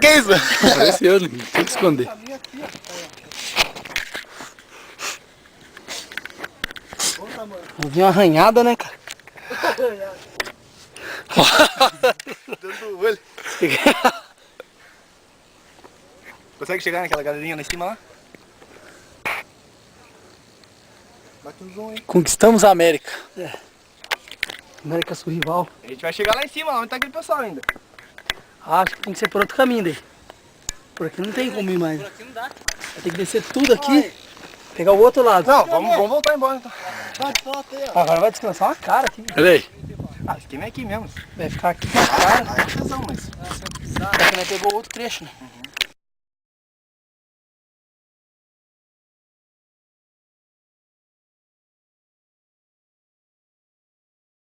que é isso? Parece eu, tem que esconder. Eu vi uma arranhada, né, cara? Dentro do olho. Consegue chegar naquela galerinha lá em cima lá? Bate um zoom aí. Conquistamos a América. América Sul rival. A gente vai chegar lá em cima, onde tá aquele pessoal ainda. Acho que tem que ser por outro caminho daí. Por aqui não tem como ir mais. Por aqui não dá. Vai ter que descer tudo aqui. Pegar o outro lado. Não, vamos voltar embora então. Agora vai descansar uma cara aqui. Olha aí. Ah, esse time é aqui mesmo. Vai ficar aqui na cara. Ah, é tesão, mas... Só que nós pegou outro trecho, né?